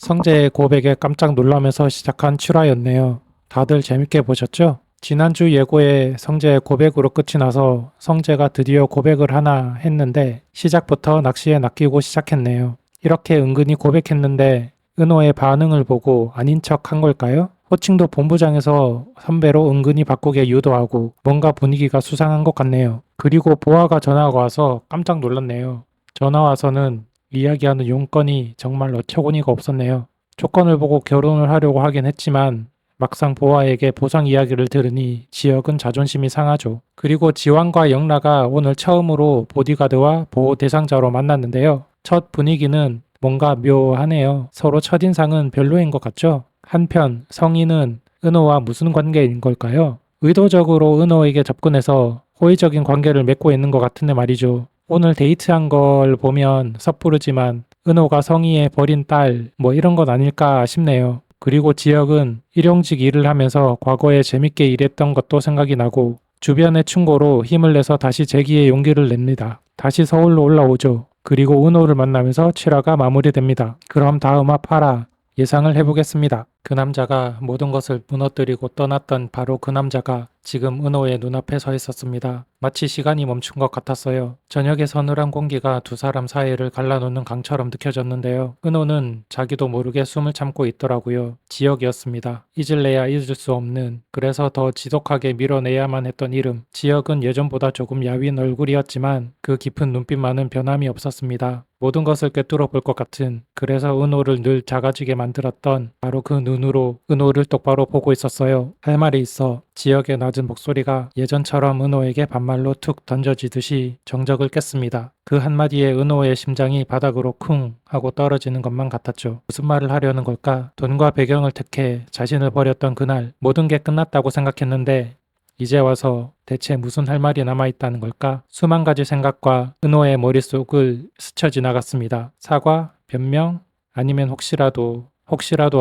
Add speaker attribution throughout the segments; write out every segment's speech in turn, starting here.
Speaker 1: 성재의 고백에 깜짝 놀라면서 시작한 출하였네요. 다들 재밌게 보셨죠? 지난주 예고에 성재의 고백으로 끝이 나서 성재가 드디어 고백을 하나 했는데 시작부터 낚시에 낚이고 시작했네요. 이렇게 은근히 고백했는데 은호의 반응을 보고 아닌 척 한 걸까요? 호칭도 본부장에서 선배로 은근히 바꾸게 유도하고 뭔가 분위기가 수상한 것 같네요. 그리고 보아가 전화가 와서 깜짝 놀랐네요. 전화 와서는 이야기하는 용건이 정말 어처구니가 없었네요. 조건을 보고 결혼을 하려고 하긴 했지만 막상 보아에게 보상 이야기를 들으니 지혁은 자존심이 상하죠. 그리고 지환과 영라가 오늘 처음으로 보디가드와 보호 대상자로 만났는데요. 첫 분위기는 뭔가 묘하네요. 서로 첫인상은 별로인 것 같죠? 한편 성인은 은호와 무슨 관계인 걸까요? 의도적으로 은호에게 접근해서 호의적인 관계를 맺고 있는 것 같은데 말이죠. 오늘 데이트한 걸 보면 섣부르지만 은호가 성희에 버린 딸 뭐 이런 건 아닐까 싶네요. 그리고 지혁은 일용직 일을 하면서 과거에 재밌게 일했던 것도 생각이 나고 주변의 충고로 힘을 내서 다시 재기의 용기를 냅니다. 다시 서울로 올라오죠. 그리고 은호를 만나면서 7화가 마무리됩니다. 그럼 다음 화 8화 예상을 해보겠습니다. 그 남자가 모든 것을 무너뜨리고 떠났던 바로 그 남자가 지금 은호의 눈앞에 서 있었습니다. 마치 시간이 멈춘 것 같았어요. 저녁의 서늘한 공기가 두 사람 사이를 갈라놓는 강처럼 느껴졌는데요. 은호는 자기도 모르게 숨을 참고 있더라고요. 지혁이었습니다. 잊을래야 잊을 수 없는, 그래서 더 지독하게 밀어내야만 했던 이름. 지혁은 예전보다 조금 야윈 얼굴이었지만 그 깊은 눈빛만은 변함이 없었습니다. 모든 것을 꿰뚫어 볼 것 같은, 그래서 은호를 늘 작아지게 만들었던 바로 그 눈으로 은호를 똑바로 보고 있었어요. 할 말이 있어. 지혁의 낮은 목소리가 예전처럼 은호에게 반말로 툭 던져지듯이 정적을 깼습니다. 그 한마디에 은호의 심장이 바닥으로 쿵 하고 떨어지는 것만 같았죠. 무슨 말을 하려는 걸까? 돈과 배경을 택해 자신을 버렸던 그날 모든 게 끝났다고 생각했는데 이제 와서 대체 무슨 할 말이 남아있다는 걸까? 수만 가지 생각과 은호의 머릿속을 스쳐 지나갔습니다. 사과? 변명? 아니면 혹시라도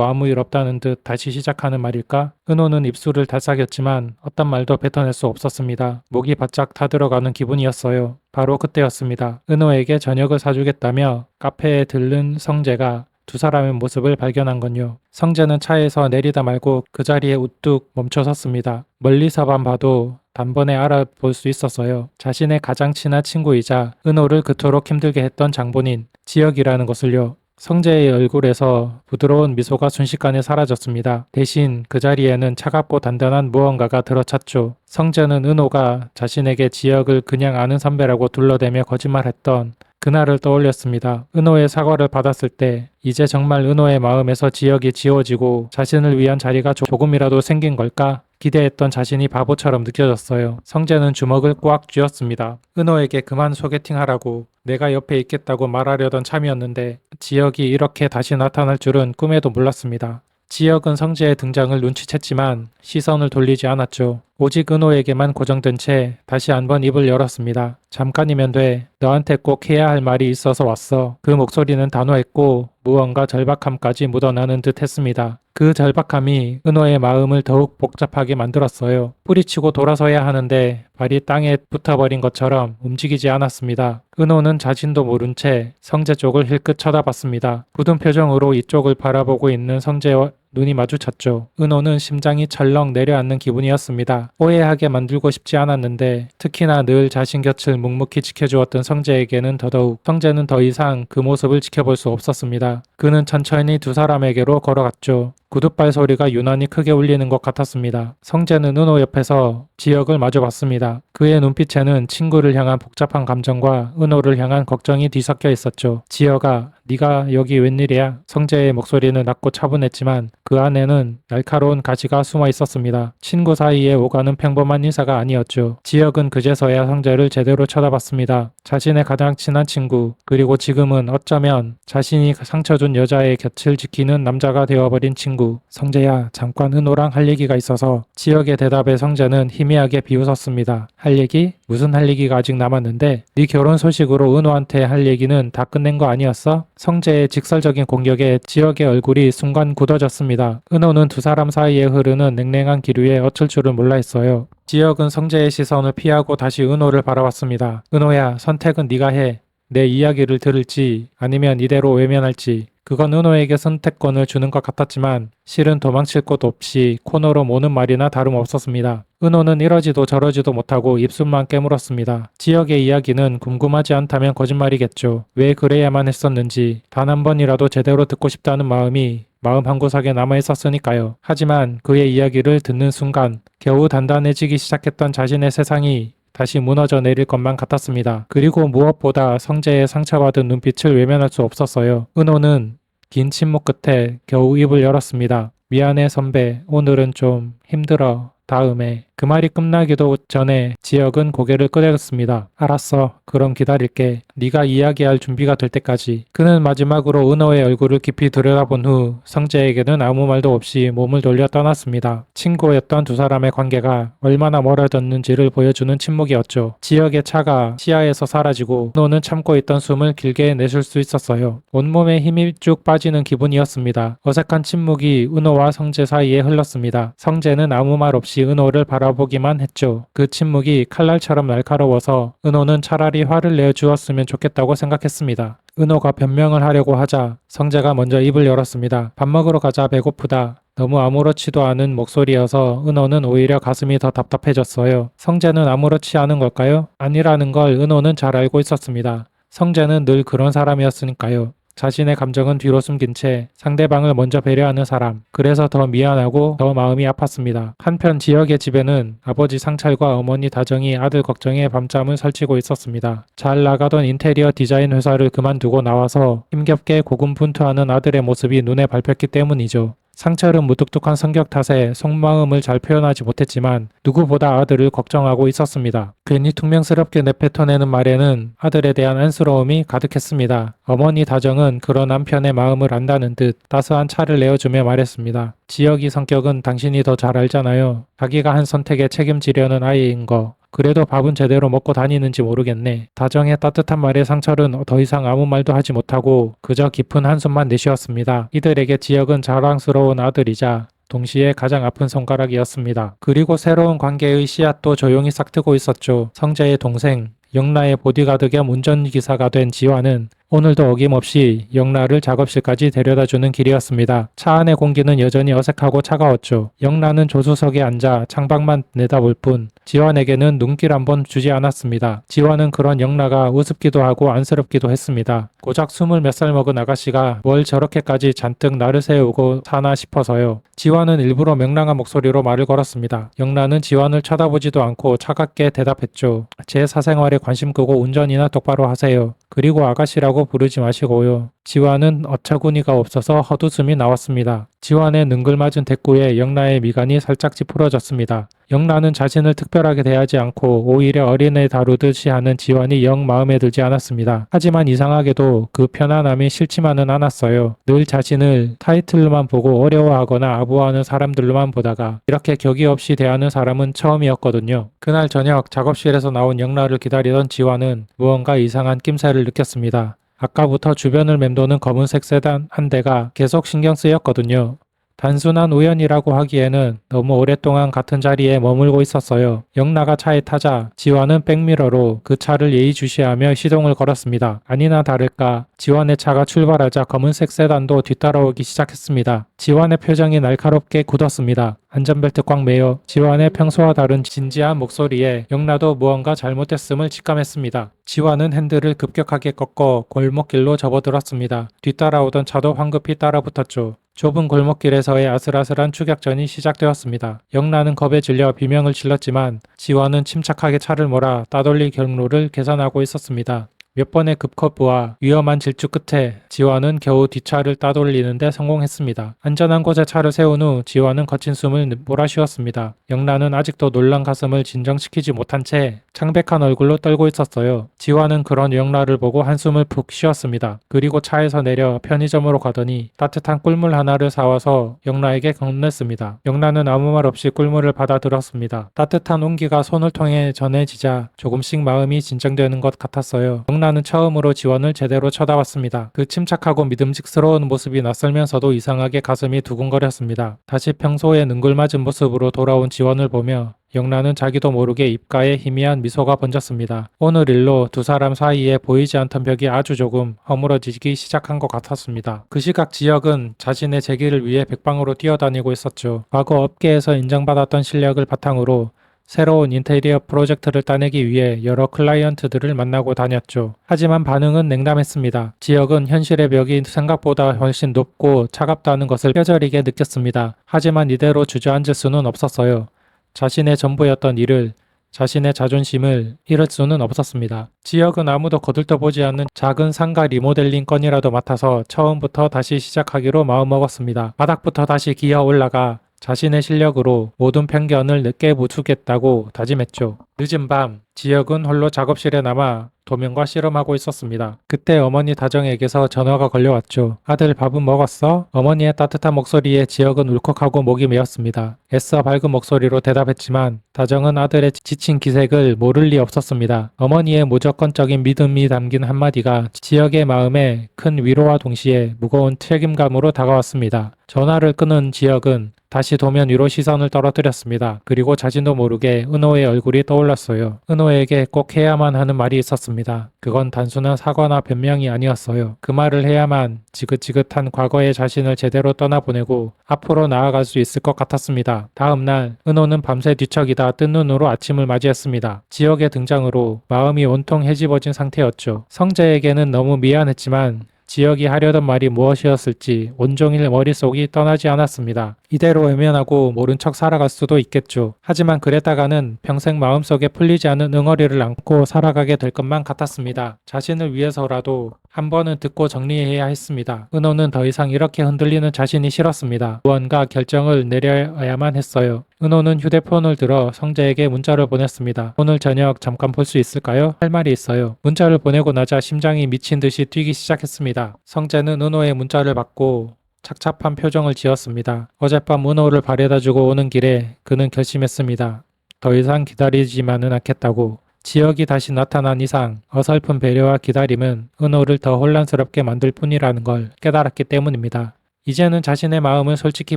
Speaker 1: 아무 일 없다는 듯 다시 시작하는 말일까? 은호는 입술을 달싹였지만 어떤 말도 뱉어낼 수 없었습니다. 목이 바짝 타들어가는 기분이었어요. 바로 그때였습니다. 은호에게 저녁을 사주겠다며 카페에 들른 성재가 두 사람의 모습을 발견한 건요. 성재는 차에서 내리다 말고 그 자리에 우뚝 멈춰 섰습니다. 멀리서만 봐도 단번에 알아볼 수 있었어요. 자신의 가장 친한 친구이자 은호를 그토록 힘들게 했던 장본인 지혁이라는 것을요. 성재의 얼굴에서 부드러운 미소가 순식간에 사라졌습니다. 대신 그 자리에는 차갑고 단단한 무언가가 들어찼죠. 성재는 은호가 자신에게 지혁을 그냥 아는 선배라고 둘러대며 거짓말했던 그날을 떠올렸습니다. 은호의 사과를 받았을 때 이제 정말 은호의 마음에서 지혁이 지워지고 자신을 위한 자리가 조금이라도 생긴 걸까? 기대했던 자신이 바보처럼 느껴졌어요. 성재는 주먹을 꽉 쥐었습니다. 은호에게 그만 소개팅하라고 내가 옆에 있겠다고 말하려던 참이었는데 지혁이 이렇게 다시 나타날 줄은 꿈에도 몰랐습니다. 지혁은 성재의 등장을 눈치챘지만 시선을 돌리지 않았죠. 오직 은호에게만 고정된 채 다시 한번 입을 열었습니다. 잠깐이면 돼. 너한테 꼭 해야 할 말이 있어서 왔어. 그 목소리는 단호했고 무언가 절박함까지 묻어나는 듯 했습니다. 그 절박함이 은호의 마음을 더욱 복잡하게 만들었어요. 뿌리치고 돌아서야 하는데 발이 땅에 붙어버린 것처럼 움직이지 않았습니다. 은호는 자신도 모른 채 성재 쪽을 힐끗 쳐다봤습니다. 굳은 표정으로 이쪽을 바라보고 있는 성재와 눈이 마주쳤죠. 은호는 심장이 철렁 내려앉는 기분이었습니다. 오해하게 만들고 싶지 않았는데 특히나 늘 자신 곁을 묵묵히 지켜주었던 성재에게는 더더욱. 성재는 더 이상 그 모습을 지켜볼 수 없었습니다. 그는 천천히 두 사람에게로 걸어갔죠. 구둣발 소리가 유난히 크게 울리는 것 같았습니다. 성재는 은호 옆에서 지혁을 마주봤습니다. 그의 눈빛에는 친구를 향한 복잡한 감정과 은호를 향한 걱정이 뒤섞여 있었죠. 지혁아, 네가 여기 웬일이야? 성재의 목소리는 낮고 차분했지만 그 안에는 날카로운 가시가 숨어 있었습니다. 친구 사이에 오가는 평범한 인사가 아니었죠. 지혁은 그제서야 성재를 제대로 쳐다봤습니다. 자신의 가장 친한 친구, 그리고 지금은 어쩌면 자신이 상처 준 여자의 곁을 지키는 남자가 되어버린 친구. 성재야, 잠깐 은호랑 할 얘기가 있어서. 지혁의 대답에 성재는 희미하게 비웃었습니다. 할 얘기? 무슨 할 얘기가 아직 남았는데? 네 결혼 소식으로 은호한테 할 얘기는 다 끝낸 거 아니었어? 성재의 직설적인 공격에 지혁의 얼굴이 순간 굳어졌습니다. 은호는 두 사람 사이에 흐르는 냉랭한 기류에 어쩔 줄을 몰라 했어요. 지혁은 성재의 시선을 피하고 다시 은호를 바라봤습니다. 은호야, 선택은 네가 해. 내 이야기를 들을지 아니면 이대로 외면할지 그건 은호에게 선택권을 주는 것 같았지만 실은 도망칠 곳 없이 코너로 모는 말이나 다름없었습니다. 은호는 이러지도 저러지도 못하고 입술만 깨물었습니다. 지역의 이야기는 궁금하지 않다면 거짓말이겠죠. 왜 그래야만 했었는지 단 한 번이라도 제대로 듣고 싶다는 마음이 마음 한구석에 남아있었으니까요. 하지만 그의 이야기를 듣는 순간 겨우 단단해지기 시작했던 자신의 세상이 다시 무너져 내릴 것만 같았습니다. 그리고 무엇보다 성재의 상처받은 눈빛을 외면할 수 없었어요. 은호는 긴 침묵 끝에 겨우 입을 열었습니다. 미안해 선배, 오늘은 좀 힘들어. 다음에 그 말이 끝나기도 전에 지역은 고개를 끄덕였습니다. 알았어. 그럼 기다릴게. 네가 이야기할 준비가 될 때까지. 그는 마지막으로 은호의 얼굴을 깊이 들여다본 후 성재에게는 아무 말도 없이 몸을 돌려 떠났습니다. 친구였던 두 사람의 관계가 얼마나 멀어졌는지를 보여주는 침묵이었죠. 지역의 차가 시야에서 사라지고 은호는 참고 있던 숨을 길게 내쉴 수 있었어요. 온몸에 힘이 쭉 빠지는 기분이었습니다. 어색한 침묵이 은호와 성재 사이에 흘렀습니다. 성재는 아무 말 없이 은호를 바라보기만 했죠. 그 침묵이 칼날처럼 날카로워서 은호는 차라리 화를 내어 주었으면 좋겠다고 생각했습니다. 은호가 변명을 하려고 하자 성재가 먼저 입을 열었습니다. 밥 먹으러 가자. 배고프다. 너무 아무렇지도 않은 목소리여서 은호는 오히려 가슴이 더 답답해졌어요. 성재는 아무렇지 않은 걸까요? 아니라는 걸 은호는 잘 알고 있었습니다. 성재는 늘 그런 사람이었으니까요. 자신의 감정은 뒤로 숨긴 채 상대방을 먼저 배려하는 사람. 그래서 더 미안하고 더 마음이 아팠습니다. 한편 지역의 집에는 아버지 상찰과 어머니 다정이 아들 걱정에 밤잠을 설치고 있었습니다. 잘 나가던 인테리어 디자인 회사를 그만두고 나와서 힘겹게 고군분투하는 아들의 모습이 눈에 밟혔기 때문이죠. 상철은 무뚝뚝한 성격 탓에 속마음을 잘 표현하지 못했지만 누구보다 아들을 걱정하고 있었습니다. 괜히 퉁명스럽게 내뱉어내는 말에는 아들에 대한 안쓰러움이 가득했습니다. 어머니 다정은 그런 남편의 마음을 안다는 듯 따스한 차를 내어주며 말했습니다. 지역이 성격은 당신이 더 잘 알잖아요. 자기가 한 선택에 책임지려는 아이인 거. 그래도 밥은 제대로 먹고 다니는지 모르겠네. 다정의 따뜻한 말에 상철은 더 이상 아무 말도 하지 못하고 그저 깊은 한숨만 내쉬었습니다. 이들에게 지역은 자랑스러운 아들이자 동시에 가장 아픈 손가락이었습니다. 그리고 새로운 관계의 씨앗도 조용히 싹트고 있었죠. 성재의 동생, 영라의 보디가드 겸 운전기사가 된 지화는 오늘도 어김없이 영라를 작업실까지 데려다주는 길이었습니다. 차 안의 공기는 여전히 어색하고 차가웠죠. 영라는 조수석에 앉아 창밖만 내다볼 뿐 지환에게는 눈길 한번 주지 않았습니다. 지환은 그런 영라가 우습기도 하고 안쓰럽기도 했습니다. 고작 20몇 살 먹은 아가씨가 뭘 저렇게까지 잔뜩 나를 세우고 사나 싶어서요. 지환은 일부러 명랑한 목소리로 말을 걸었습니다. 영라는 지환을 쳐다보지도 않고 차갑게 대답했죠. 제 사생활에 관심 끄고 운전이나 똑바로 하세요. 그리고 아가씨라고 부르지 마시고요. 지환은 어처구니가 없어서 헛웃음이 나왔습니다. 지환의 능글맞은 대꾸에 영라의 미간이 살짝 찌푸러졌습니다. 영라는 자신을 특별하게 대하지 않고 오히려 어린애 다루듯이 하는 지환이 영 마음에 들지 않았습니다. 하지만 이상하게도 그 편안함이 싫지만은 않았어요. 늘 자신을 타이틀로만 보고 어려워하거나 아부하는 사람들로만 보다가 이렇게 격이 없이 대하는 사람은 처음이었거든요. 그날 저녁 작업실에서 나온 영라를 기다리던 지환은 무언가 이상한 낌새를 느꼈습니다. 아까부터 주변을 맴도는 검은색 세단 한 대가 계속 신경 쓰였거든요. 단순한 우연이라고 하기에는 너무 오랫동안 같은 자리에 머물고 있었어요. 영라가 차에 타자 지환은 백미러로 그 차를 예의주시하며 시동을 걸었습니다. 아니나 다를까 지환의 차가 출발하자 검은색 세단도 뒤따라오기 시작했습니다. 지환의 표정이 날카롭게 굳었습니다. 안전벨트 꽉 매요. 지환의 평소와 다른 진지한 목소리에 영라도 무언가 잘못됐음을 직감했습니다. 지환은 핸들을 급격하게 꺾어 골목길로 접어들었습니다. 뒤따라오던 차도 황급히 따라붙었죠. 좁은 골목길에서의 아슬아슬한 추격전이 시작되었습니다. 영라는 겁에 질려 비명을 질렀지만 지환은 침착하게 차를 몰아 따돌릴 경로를 계산하고 있었습니다. 몇 번의 급커브와 위험한 질주 끝에 지환은 겨우 뒷차를 따돌리는데 성공했습니다. 안전한 곳에 차를 세운 후 지환은 거친 숨을 몰아쉬었습니다. 영란은 아직도 놀란 가슴을 진정시키지 못한 채 창백한 얼굴로 떨고 있었어요. 지환은 그런 영라를 보고 한숨을 푹 쉬었습니다. 그리고 차에서 내려 편의점으로 가더니 따뜻한 꿀물 하나를 사와서 영라에게 건넸습니다. 영라는 아무 말 없이 꿀물을 받아들었습니다. 따뜻한 온기가 손을 통해 전해지자 조금씩 마음이 진정되는 것 같았어요. 영란은 처음으로 지원을 제대로 쳐다봤습니다. 그 침착하고 믿음직스러운 모습이 낯설면서도 이상하게 가슴이 두근거렸습니다. 다시 평소의 능글맞은 모습으로 돌아온 지원을 보며 영란은 자기도 모르게 입가에 희미한 미소가 번졌습니다. 오늘 일로 두 사람 사이에 보이지 않던 벽이 아주 조금 허물어지기 시작한 것 같았습니다. 그 시각 지역은 자신의 재기를 위해 백방으로 뛰어다니고 있었죠. 과거 업계에서 인정받았던 실력을 바탕으로 새로운 인테리어 프로젝트를 따내기 위해 여러 클라이언트들을 만나고 다녔죠. 하지만 반응은 냉담했습니다. 지역은 현실의 벽이 생각보다 훨씬 높고 차갑다는 것을 뼈저리게 느꼈습니다. 하지만 이대로 주저앉을 수는 없었어요. 자신의 전부였던 일을, 자신의 자존심을 잃을 수는 없었습니다. 지역은 아무도 거들떠보지 않는 작은 상가 리모델링 건이라도 맡아서 처음부터 다시 시작하기로 마음먹었습니다. 바닥부터 다시 기어 올라가 자신의 실력으로 모든 편견을 깨부수겠다고 다짐했죠. 늦은 밤, 지역은 홀로 작업실에 남아 도면과 씨름하고 있었습니다. 그때 어머니 다정에게서 전화가 걸려왔죠. 아들 밥은 먹었어? 어머니의 따뜻한 목소리에 지역은 울컥하고 목이 메었습니다. 애써 밝은 목소리로 대답했지만 다정은 아들의 지친 기색을 모를 리 없었습니다. 어머니의 무조건적인 믿음이 담긴 한마디가 지역의 마음에 큰 위로와 동시에 무거운 책임감으로 다가왔습니다. 전화를 끊은 지역은 다시 도면 위로 시선을 떨어뜨렸습니다. 그리고 자신도 모르게 은호의 얼굴이 떠올랐어요. 은호에게 꼭 해야만 하는 말이 있었습니다. 그건 단순한 사과나 변명이 아니었어요. 그 말을 해야만 지긋지긋한 과거의 자신을 제대로 떠나보내고 앞으로 나아갈 수 있을 것 같았습니다. 다음 날 은호는 밤새 뒤척이다 뜬 눈으로 아침을 맞이했습니다. 지역의 등장으로 마음이 온통 헤집어진 상태였죠. 성재에게는 너무 미안했지만 지역이 하려던 말이 무엇이었을지 온종일 머릿속이 떠나지 않았습니다. 이대로 외면하고 모른 척 살아갈 수도 있겠죠. 하지만 그랬다가는 평생 마음속에 풀리지 않은 응어리를 안고 살아가게 될 것만 같았습니다. 자신을 위해서라도 한 번은 듣고 정리해야 했습니다. 은호는 더 이상 이렇게 흔들리는 자신이 싫었습니다. 무언가 결정을 내려야만 했어요. 은호는 휴대폰을 들어 성재에게 문자를 보냈습니다. 오늘 저녁 잠깐 볼 수 있을까요? 할 말이 있어요. 문자를 보내고 나자 심장이 미친 듯이 뛰기 시작했습니다. 성재는 은호의 문자를 받고 착잡한 표정을 지었습니다. 어젯밤 은호를 바래다주고 오는 길에 그는 결심했습니다. 더 이상 기다리지만은 않겠다고. 지역이 다시 나타난 이상 어설픈 배려와 기다림은 은호를 더 혼란스럽게 만들 뿐이라는 걸 깨달았기 때문입니다. 이제는 자신의 마음을 솔직히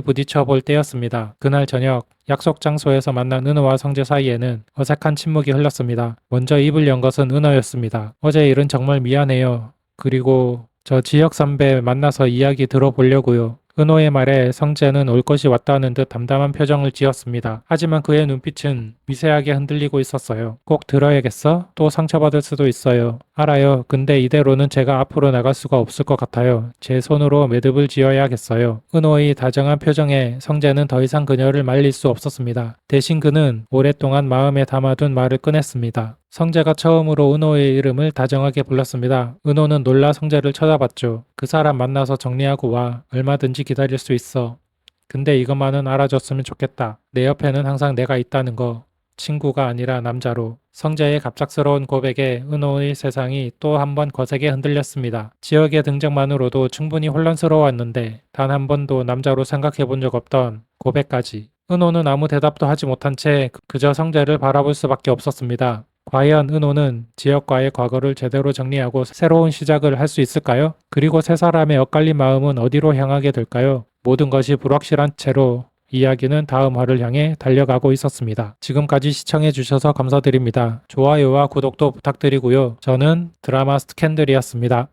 Speaker 1: 부딪혀 볼 때였습니다. 그날 저녁 약속 장소에서 만난 은호와 성재 사이에는 어색한 침묵이 흘렀습니다. 먼저 입을 연 것은 은호였습니다. 어제 일은 정말 미안해요. 그리고 저 지역 선배 만나서 이야기 들어보려고요. 은호의 말에 성재는 올 것이 왔다는 듯 담담한 표정을 지었습니다. 하지만 그의 눈빛은 미세하게 흔들리고 있었어요. 꼭 들어야겠어? 또 상처받을 수도 있어요. 알아요. 근데 이대로는 제가 앞으로 나갈 수가 없을 것 같아요. 제 손으로 매듭을 지어야겠어요. 은호의 다정한 표정에 성재는 더 이상 그녀를 말릴 수 없었습니다. 대신 그는 오랫동안 마음에 담아둔 말을 꺼냈습니다. 성재가 처음으로 은호의 이름을 다정하게 불렀습니다. 은호는 놀라 성재를 쳐다봤죠. 그 사람 만나서 정리하고 와. 얼마든지 기다릴 수 있어. 근데 이것만은 알아줬으면 좋겠다. 내 옆에는 항상 내가 있다는 거. 친구가 아니라 남자로. 성재의 갑작스러운 고백에 은호의 세상이 또 한 번 거세게 흔들렸습니다. 지역의 등장만으로도 충분히 혼란스러웠는데 단 한 번도 남자로 생각해 본 적 없던 고백까지. 은호는 아무 대답도 하지 못한 채 그저 성재를 바라볼 수밖에 없었습니다. 과연 은호는 지역과의 과거를 제대로 정리하고 새로운 시작을 할 수 있을까요? 그리고 세 사람의 엇갈린 마음은 어디로 향하게 될까요? 모든 것이 불확실한 채로 이야기는 다음 화를 향해 달려가고 있었습니다. 지금까지 시청해 주셔서 감사드립니다. 좋아요와 구독도 부탁드리고요. 저는 드라마 스캔들이었습니다.